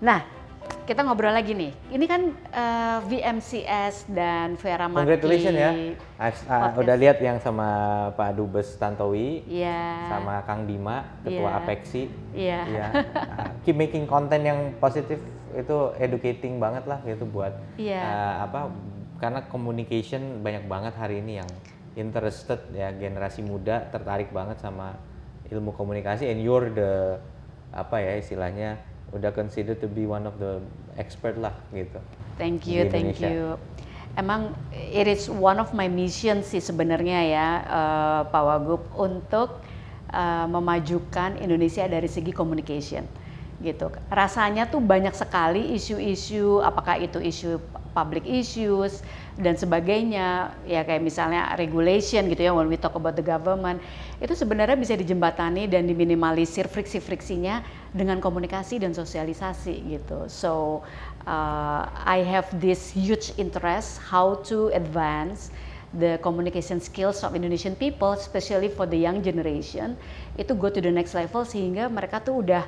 Nah, kita ngobrol lagi nih. Ini kan VMCS dan Vera Mati. Congratulations ya. Udah lihat yang sama Pak Dubes Tantowi, sama Kang Bima, Ketua Apexi. Iya. Keep making konten yang positif, itu educating banget lah gitu buat karena communication banyak banget hari ini yang interested ya, generasi muda tertarik banget sama ilmu komunikasi, and you're the istilahnya udah considered to be one of the expert lah gitu. Thank you. Emang it is one of my mission sih sebenarnya ya, Pak Wagub, untuk memajukan Indonesia dari segi communication gitu. Rasanya tuh banyak sekali isu-isu, apakah itu isu public issues dan sebagainya, ya kayak misalnya regulation gitu ya, when we talk about the government, itu sebenarnya bisa dijembatani dan diminimalisir friksi-friksinya dengan komunikasi dan sosialisasi gitu. So I have this huge interest how to advance the communication skills of Indonesian people, especially for the young generation, itu go to the next level sehingga mereka tuh udah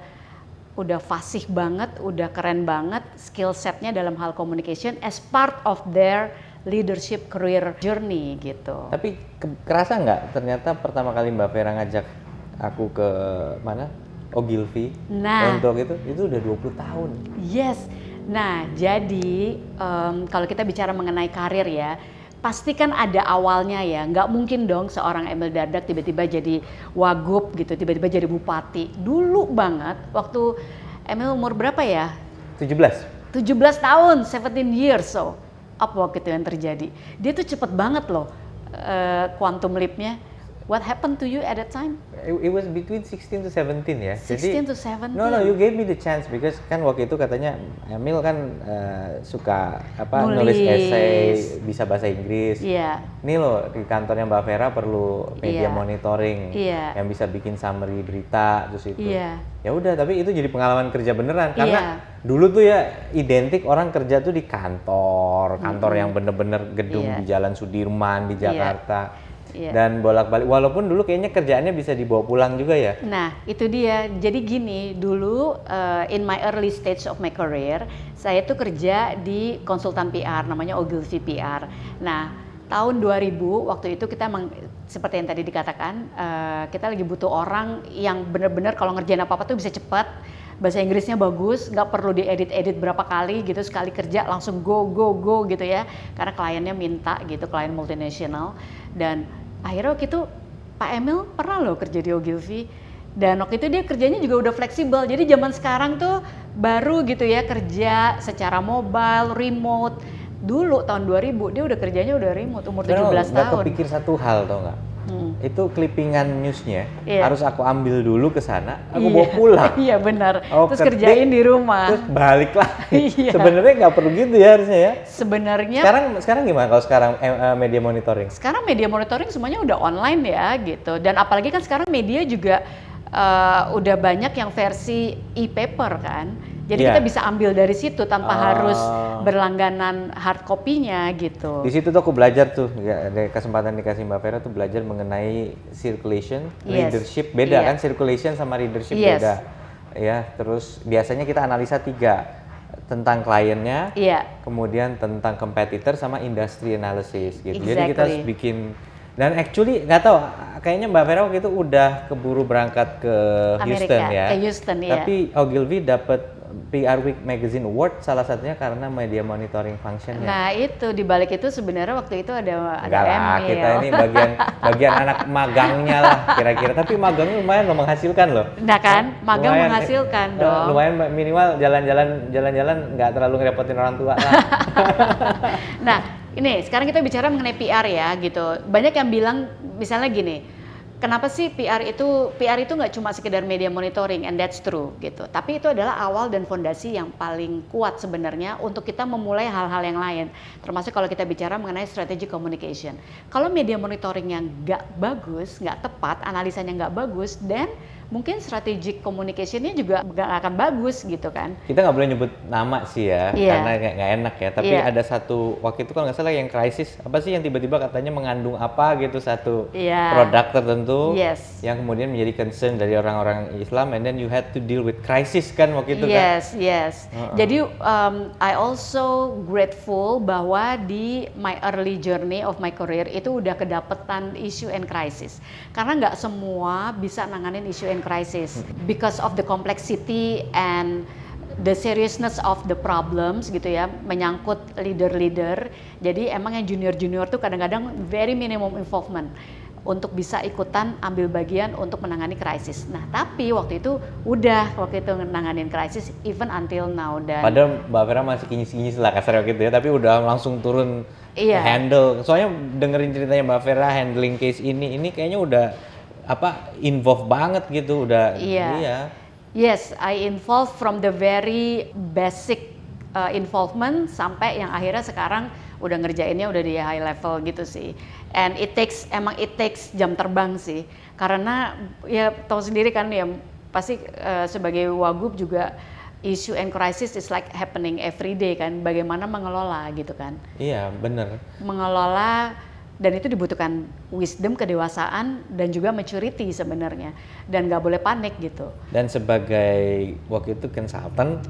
fasih banget, udah keren banget skill setnya dalam hal communication as part of their leadership career journey gitu. Tapi kerasa nggak ternyata pertama kali Mbak Vera ngajak aku ke mana? Ogilvy untuk itu udah 20 tahun. Yes. Nah, jadi kalau kita bicara mengenai karir ya, pasti kan ada awalnya ya, nggak mungkin dong seorang Emil Dardak tiba-tiba jadi wagub gitu, tiba-tiba jadi bupati. Dulu banget, waktu Emil umur berapa ya? 17 tahun, 17 years, so apa waktu itu yang terjadi? Dia tuh cepet banget loh, quantum leap-nya. What happened to you at that time? It was between 16 to 17 ya. 16 to 17? No, you gave me the chance because kan waktu itu katanya Emil kan suka nulis essay, bisa bahasa Inggris. Iya. Ini loh di kantornya Mbak Vera perlu media monitoring yang bisa bikin summary berita terus itu. Ya udah, tapi itu jadi pengalaman kerja beneran karena dulu tuh ya identik orang kerja tuh di kantor yang bener-bener gedung di Jalan Sudirman di Jakarta. Dan bolak-balik, walaupun dulu kayaknya kerjaannya bisa dibawa pulang juga ya. Nah itu dia, jadi gini, dulu in my early stage of my career, saya tuh kerja di konsultan PR, namanya Ogilvy PR. Nah tahun 2000, waktu itu kita seperti yang tadi dikatakan, kita lagi butuh orang yang benar-benar kalau ngerjain apa-apa tuh bisa cepat, bahasa Inggrisnya bagus, nggak perlu diedit-edit berapa kali gitu, sekali kerja langsung go gitu ya, karena kliennya minta gitu, klien multinasional. Dan akhirnya waktu itu Pak Emil pernah loh kerja di Ogilvy, dan waktu itu dia kerjanya juga udah fleksibel, jadi zaman sekarang tuh baru gitu ya kerja secara mobile, remote. Dulu tahun 2000 dia udah kerjanya udah remote, umur 17 tahun. Gak kepikir satu hal tau gak? Itu clippingan newsnya harus aku ambil dulu ke sana, aku bawa pulang. Iya benar. Terus kerjain di rumah. Terus balik lagi. Sebenarnya nggak perlu gitu ya harusnya ya. Sebenarnya. Sekarang gimana kalau sekarang media monitoring? Sekarang media monitoring semuanya udah online ya gitu. Dan apalagi kan sekarang media juga udah banyak yang versi e-paper kan. Jadi kita bisa ambil dari situ tanpa harus berlangganan hard copy-nya gitu. Di situ tuh aku belajar tuh, ada kesempatan dikasih Mbak Vera tuh belajar mengenai circulation, leadership beda kan, circulation sama leadership beda. Ya, terus biasanya kita analisa 3, tentang kliennya, kemudian tentang competitor sama industry analysis gitu. Jadi kita harus bikin. Dan actually nggak tahu, kayaknya Mbak Vera waktu itu udah keburu berangkat ke Houston ya. Ke Houston, Tapi Ogilvy dapat PR Week Magazine Award salah satunya karena media monitoring functionnya. Nah itu dibalik itu sebenarnya waktu itu ada Emil. Kita ini bagian anak magangnya lah kira-kira. Tapi magangnya lumayan loh, menghasilkan loh. Nah kan, magang lumayan, menghasilkan dong. Lumayan minimal jalan-jalan nggak terlalu ngerepotin orang tua lah. Nah ini sekarang kita bicara mengenai PR ya gitu. Banyak yang bilang misalnya gini, kenapa sih PR itu nggak cuma sekedar media monitoring, and that's true gitu. Tapi itu adalah awal dan fondasi yang paling kuat sebenarnya untuk kita memulai hal-hal yang lain. Termasuk kalau kita bicara mengenai strategic communication. Kalau media monitoring yang nggak bagus, nggak tepat, analisanya nggak bagus, dan mungkin strategic communication-nya juga nggak akan bagus gitu kan. Kita nggak boleh nyebut nama sih ya, karena nggak enak ya. Tapi ada satu waktu itu kalau nggak salah yang krisis, apa sih yang tiba-tiba katanya mengandung apa gitu satu produk tertentu, yang kemudian menjadi concern dari orang-orang Islam, and then you had to deal with crisis kan waktu itu kan. Yes. Jadi I also grateful bahwa di my early journey of my career itu udah kedapetan issue and crisis. Karena nggak semua bisa nanganin issue and crisis because of the complexity and the seriousness of the problems gitu ya, menyangkut leader-leader. Jadi emang yang junior-junior tuh kadang-kadang very minimum involvement untuk bisa ikutan ambil bagian untuk menangani krisis. Nah, tapi waktu itu nanganin krisis even until now. Dan padahal Mbak Vera masih kinyis-kinyis lah kasarnya gitu ya, tapi udah langsung turun handle. Soalnya dengerin ceritanya Mbak Vera handling case ini kayaknya udah involved banget gitu udah. Yes, I involved from the very basic involvement sampai yang akhirnya sekarang udah ngerjainnya udah di high level gitu sih. And it takes jam terbang sih. Karena ya tahu sendiri kan ya pasti sebagai wagub juga issue and crisis is like happening every day kan. Bagaimana mengelola gitu kan. Iya, bener. Mengelola, dan itu dibutuhkan wisdom, kedewasaan, dan juga maturity sebenarnya, dan nggak boleh panik gitu. Dan sebagai waktu itu consultant,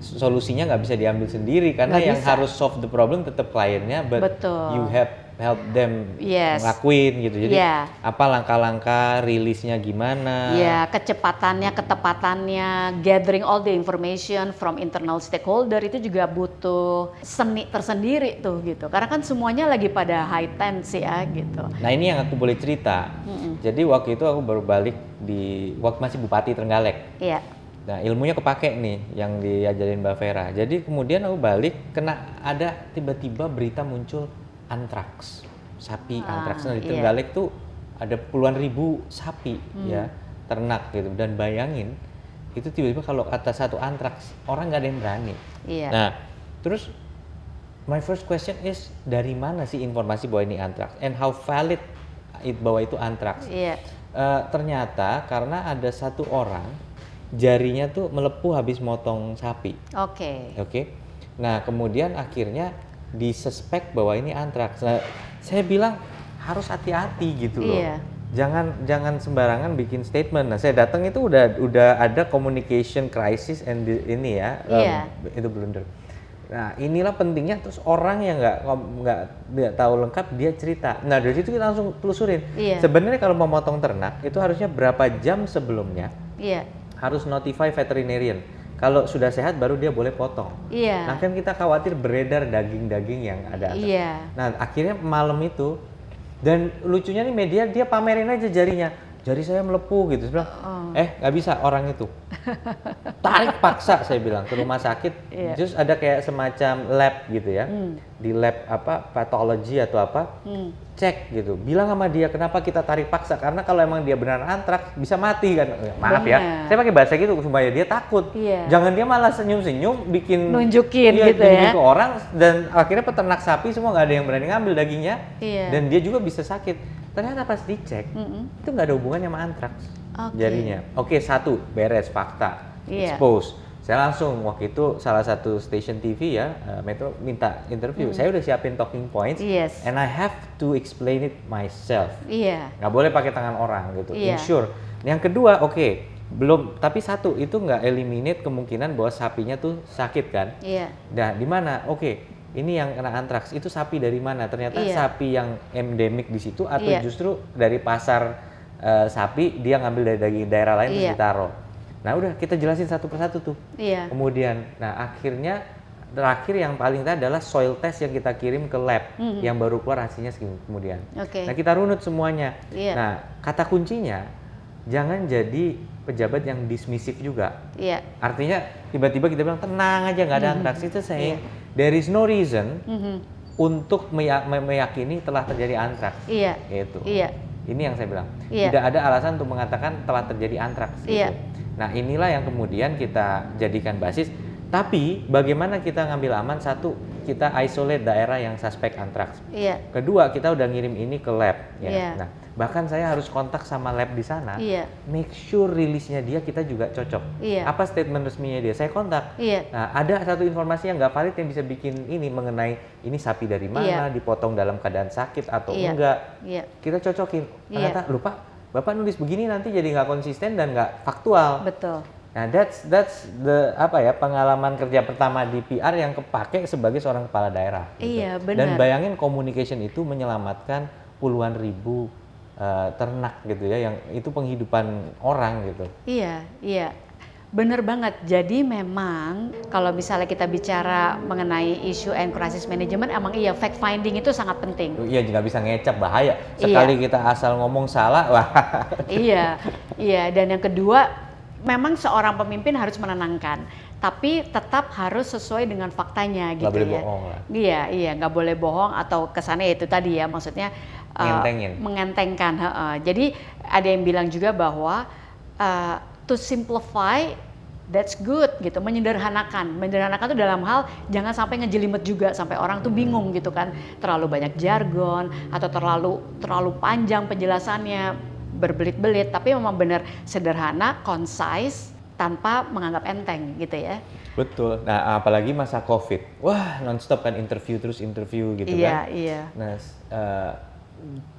solusinya nggak bisa diambil sendiri karena yang harus solve the problem tetap kliennya, but you have help them ngelakuin gitu. Jadi apa langkah-langkah rilisnya gimana? Kecepatannya, ketepatannya, gathering all the information from internal stakeholder itu juga butuh seni tersendiri tuh gitu. Karena kan semuanya lagi pada high tense ya gitu. Nah ini yang aku boleh cerita. Jadi waktu itu aku baru balik waktu masih Bupati Trenggalek. Nah ilmunya kepake nih yang diajarin Mbak Vera. Jadi kemudian aku balik ada tiba-tiba berita muncul antraks, sapi antraks. Nah di Trenggalek tuh ada puluhan ribu sapi ya, ternak gitu. Dan bayangin itu tiba-tiba kalau kata satu antraks, orang nggak ada yang berani. Nah terus my first question is, dari mana sih informasi bahwa ini antraks and how valid bahwa itu antraks? Ternyata karena ada satu orang jarinya tuh melepuh habis motong sapi. Nah kemudian akhirnya disuspek bahwa ini antraks. Nah, saya bilang harus hati-hati gitu loh. Jangan sembarangan bikin statement. Nah, saya datang itu udah ada communication crisis and ini ya, itu blunder. Nah, inilah pentingnya. Terus orang yang nggak tahu lengkap dia cerita. Nah, dari situ kita langsung telusurin. Sebenarnya kalau mau motong ternak itu harusnya berapa jam sebelumnya harus notify veterinarian. Kalau sudah sehat baru dia boleh potong. Nah kan kita khawatir beredar daging-daging yang ada. Nah akhirnya malam itu, dan lucunya nih media dia pamerin aja jarinya. Jari saya melepuh gitu. Saya bilang, nggak bisa orang itu. Tarik paksa saya bilang ke rumah sakit. Terus ada kayak semacam lab gitu ya. Di lab patologi atau apa. Cek gitu. Bilang sama dia kenapa kita tarik paksa. Karena kalau emang dia benar antraks bisa mati kan. Maaf ya. Saya pakai bahasa gitu supaya dia takut. Jangan dia malah senyum-senyum bikin nunjukin gitu ya. Ke orang, dan akhirnya peternak sapi semua nggak ada yang berani ngambil dagingnya. Dan dia juga bisa sakit. Ternyata pas dicek itu nggak ada hubungannya sama antraks jarinya. Satu beres, fakta, expose. Saya langsung waktu itu salah satu station TV ya, Metro minta interview. Saya udah siapin talking points, and I have to explain it myself. Nggak boleh pakai tangan orang gitu. Ensure. Yang kedua, belum, tapi satu itu nggak eliminate kemungkinan bahwa sapinya tuh sakit kan. Nah di mana? Ini yang kena antraks itu sapi dari mana? Ternyata sapi yang endemik di situ atau justru dari pasar sapi dia ngambil dari daerah lain terus ditaruh. Nah udah kita jelasin satu persatu tuh. Kemudian, nah akhirnya terakhir yang paling tadi adalah soil test yang kita kirim ke lab yang baru keluar hasilnya kemudian. Nah kita runut semuanya. Nah kata kuncinya jangan jadi pejabat yang dismissive juga. Artinya tiba-tiba kita bilang tenang aja nggak ada antraks, itu saya there is no reason untuk meyakini telah terjadi antraks. Gitu. Ini yang saya bilang. Tidak ada alasan untuk mengatakan telah terjadi antraks. Gitu. Nah inilah yang kemudian kita jadikan basis. Tapi bagaimana kita ngambil aman? Satu, kita isolate daerah yang suspek antraks. Kedua, kita udah ngirim ini ke lab. Nah Bahkan saya harus kontak sama lab di sana, Iya. make sure rilisnya dia kita juga cocok. Iya. Apa statement resminya dia? Saya kontak. Iya. Nah, ada satu informasi yang nggak valid yang bisa bikin ini mengenai ini sapi dari mana, dipotong dalam keadaan sakit atau enggak. Iya. Kita cocokin. Ternyata lupa, Bapak nulis begini nanti jadi nggak konsisten dan nggak faktual. Betul. Nah, that's the pengalaman kerja pertama di PR yang kepake sebagai seorang kepala daerah. Gitu. Iya, benar. Dan bayangin communication itu menyelamatkan puluhan ribu ternak gitu ya, yang itu penghidupan orang gitu. Iya, iya. Bener banget. Jadi memang kalau misalnya kita bicara mengenai isu and crisis management, emang iya fact finding itu sangat penting. Iya, nggak bisa ngecap, bahaya. Sekali kita asal ngomong salah, wah. Iya, iya. Dan yang kedua, memang seorang pemimpin harus menenangkan, tapi tetap harus sesuai dengan faktanya gitu ya. Nggak boleh bohong lah. Iya, iya, nggak boleh bohong atau kesannya itu tadi ya, maksudnya mengentengkan. Jadi ada yang bilang juga bahwa to simplify that's good gitu, menyederhanakan itu dalam hal jangan sampai ngejelimet juga sampai orang tuh bingung gitu kan, terlalu banyak jargon atau terlalu panjang penjelasannya, berbelit-belit, tapi memang benar sederhana, concise, tanpa menganggap enteng gitu ya. Betul. Nah, apalagi masa COVID, wah nonstop kan interview gitu iya, kan. Iya. Nah,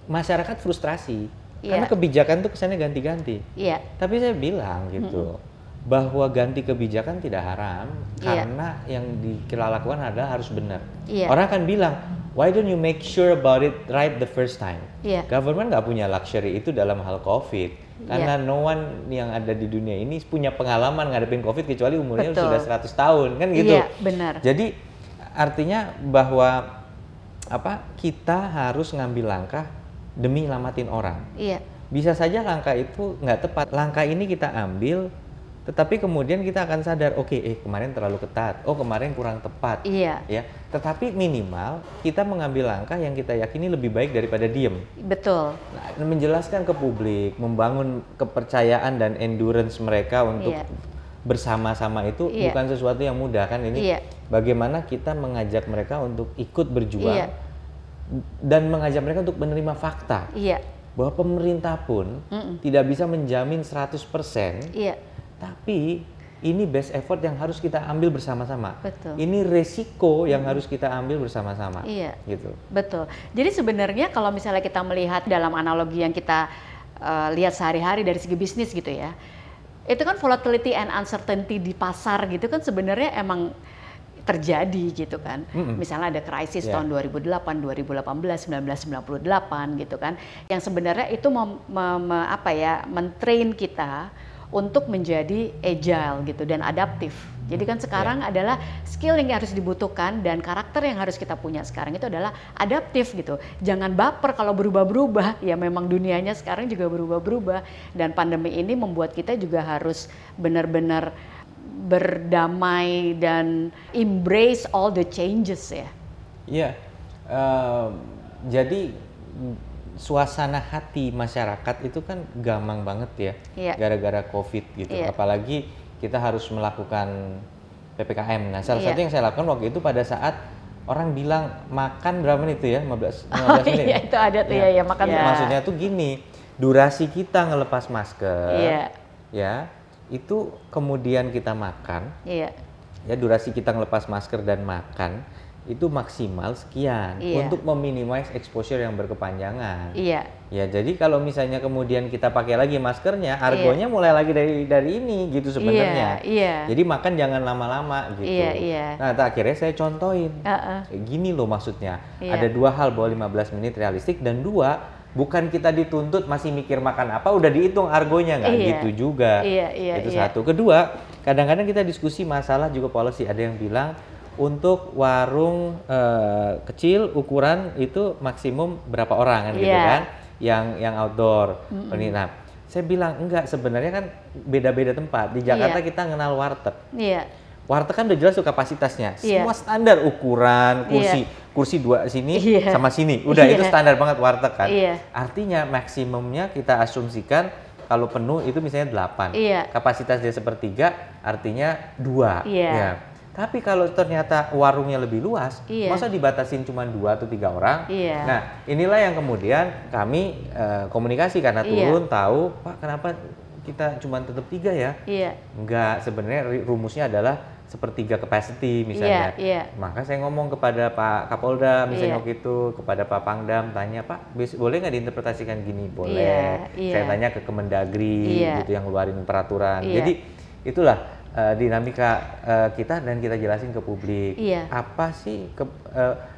masyarakat frustrasi karena kebijakan tuh kesannya ganti-ganti. Iya. Tapi saya bilang gitu bahwa ganti kebijakan tidak haram karena yang kita lakukan adalah harus benar. Iya. Orang akan bilang, why don't you make sure about it right the first time? Iya. Government nggak punya luxury itu dalam hal COVID karena no one yang ada di dunia ini punya pengalaman ngadepin COVID kecuali umurnya sudah 100 tahun kan gitu. Iya, benar. Jadi artinya bahwa kita harus ngambil langkah demi nyelamatin orang. Iya. Bisa saja langkah itu nggak tepat. Langkah ini kita ambil, tetapi kemudian kita akan sadar, kemarin terlalu ketat, kemarin kurang tepat. Iya. Ya, tetapi minimal kita mengambil langkah yang kita yakini lebih baik daripada diem. Betul. Nah, menjelaskan ke publik, membangun kepercayaan dan endurance mereka untuk bersama-sama itu bukan sesuatu yang mudah kan ini. Bagaimana kita mengajak mereka untuk ikut berjuang dan mengajak mereka untuk menerima fakta bahwa pemerintah pun tidak bisa menjamin 100%, tapi ini best effort yang harus kita ambil bersama-sama. Betul. Ini resiko yang harus kita ambil bersama-sama. Gitu. Betul. Jadi sebenarnya kalau misalnya kita melihat dalam analogi yang kita lihat sehari-hari dari segi bisnis gitu ya, itu kan volatility and uncertainty di pasar gitu kan sebenarnya emang terjadi gitu kan. Misalnya ada krisis tahun 2008, 2018, 1998 gitu kan. Yang sebenarnya itu men-train kita untuk menjadi agile gitu dan adaptif. Jadi kan sekarang adalah skill yang harus dibutuhkan dan karakter yang harus kita punya sekarang itu adalah adaptif gitu. Jangan baper kalau berubah-berubah, ya memang dunianya sekarang juga berubah-berubah dan pandemi ini membuat kita juga harus benar-benar berdamai dan embrace all the changes ya. Iya, jadi suasana hati masyarakat itu kan gampang banget ya, gara-gara COVID gitu. Apalagi kita harus melakukan PPKM. Nah, salah satu yang saya lakukan waktu itu pada saat orang bilang makan berapa menit itu ya, 15 menit. Iya, itu ada tuh ya makan. Maksudnya tuh gini, durasi kita ngelepas masker, ya itu kemudian kita makan, ya durasi kita ngelepas masker dan makan itu maksimal sekian untuk meminimais exposure yang berkepanjangan. Ya, jadi kalau misalnya kemudian kita pakai lagi maskernya, argonya mulai lagi dari ini gitu sebenarnya. Jadi makan jangan lama-lama gitu. Nah, akhirnya saya contohin, gini loh maksudnya. Ada dua hal bahwa 15 menit realistik dan dua, bukan kita dituntut masih mikir makan apa, udah dihitung argonya nggak gitu juga. Itu satu. Kedua, kadang-kadang kita diskusi masalah juga policy. Ada yang bilang untuk warung kecil ukuran itu maksimum berapa orang kan gitu kan, yang outdoor. Nah, saya bilang enggak, sebenarnya kan beda-beda tempat. Di Jakarta kita kenal warteg. Warteg kan udah jelas tuh kapasitasnya, semua standar ukuran kursi dua sini sama sini, udah itu standar banget warteg kan. Artinya maksimumnya kita asumsikan kalau penuh itu misalnya 8, kapasitas dia sepertiga, artinya 2. Tapi kalau ternyata warungnya lebih luas, Iya. masa dibatasin cuma 2 atau 3 orang? Iya. Nah, inilah yang kemudian kami komunikasi karena turun tahu, Pak, kenapa kita cuma tetap 3 ya? Iya. Enggak, sebenarnya rumusnya adalah sepertiga capacity misalnya. Iya. Maka saya ngomong kepada Pak Kapolda misalnya Iya. waktu itu, kepada Pak Pangdam, tanya, Pak, boleh nggak diinterpretasikan gini? Boleh. Iya. Saya tanya ke Kemendagri Iya. gitu yang ngeluarin peraturan. Iya. Jadi itulah dinamika kita dan kita jelasin ke publik. Iya. Apa sih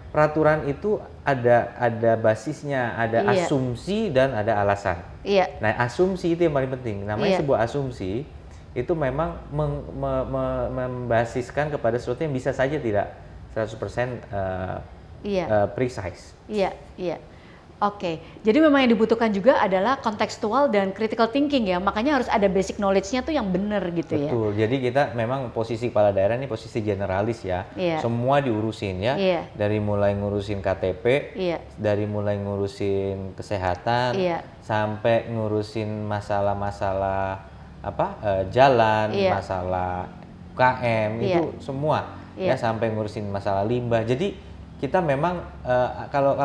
peraturan itu ada basisnya, ada Iya. asumsi dan ada alasan. Iya. Nah, asumsi itu yang paling penting. Namanya Iya. sebuah asumsi itu memang membasiskan kepada sesuatu yang bisa saja tidak 100% precise. Iya. Oke, jadi memang yang dibutuhkan juga adalah kontekstual dan critical thinking ya, makanya harus ada basic knowledge-nya tuh yang benar gitu ya. Betul, jadi kita memang posisi kepala daerah ini posisi generalis ya, Iya. semua diurusin ya, Iya. dari mulai ngurusin KTP, Iya. dari mulai ngurusin kesehatan, Iya. sampai ngurusin masalah-masalah jalan, Iya. masalah UKM, Iya. itu semua ya, Iya. sampai ngurusin masalah limbah. Jadi kita memang kalau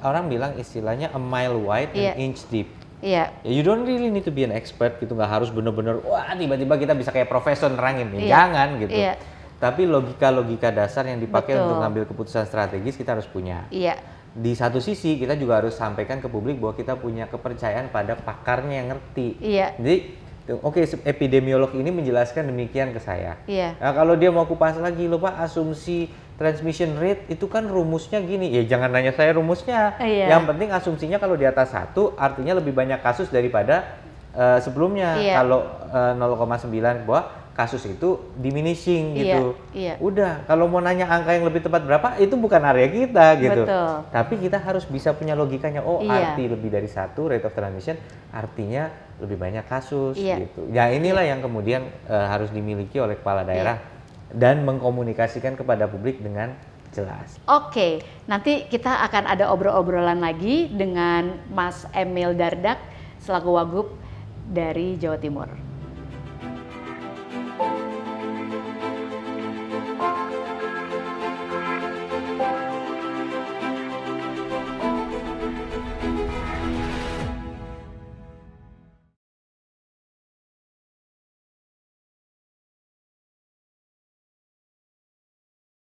orang bilang istilahnya a mile wide Iya. and inch deep. Iya. Ya, you don't really need to be an expert gitu, nggak harus bener-bener wah tiba-tiba kita bisa kayak profesor nerangin, Iya. jangan gitu. Iya. Tapi logika-logika dasar yang dipakai Betul. untuk ngambil keputusan strategis kita harus punya. Iya. Di satu sisi kita juga harus sampaikan ke publik bahwa kita punya kepercayaan pada pakarnya yang ngerti. Iya. Jadi oke, epidemiolog ini menjelaskan demikian ke saya. Iya. Nah, kalau dia mau kupas lagi, loh Pak, asumsi transmission rate itu kan rumusnya gini. Ya jangan nanya saya rumusnya. Iya. Yang penting asumsinya kalau di atas 1 artinya lebih banyak kasus daripada sebelumnya. Iya. Kalau 0,9 bahwa kasus itu diminishing Iya, gitu. iya. Udah, kalau mau nanya angka yang lebih tepat berapa, itu bukan area kita gitu. Betul. Tapi kita harus bisa punya logikanya. Oh, Iya. arti lebih dari 1 rate of transmission artinya lebih banyak kasus Iya. gitu. Ya inilah yang kemudian harus dimiliki oleh kepala daerah dan mengkomunikasikan kepada publik dengan jelas. Oke, nanti kita akan ada obrol-obrolan lagi dengan Mas Emil Dardak selaku Wagub dari Jawa Timur.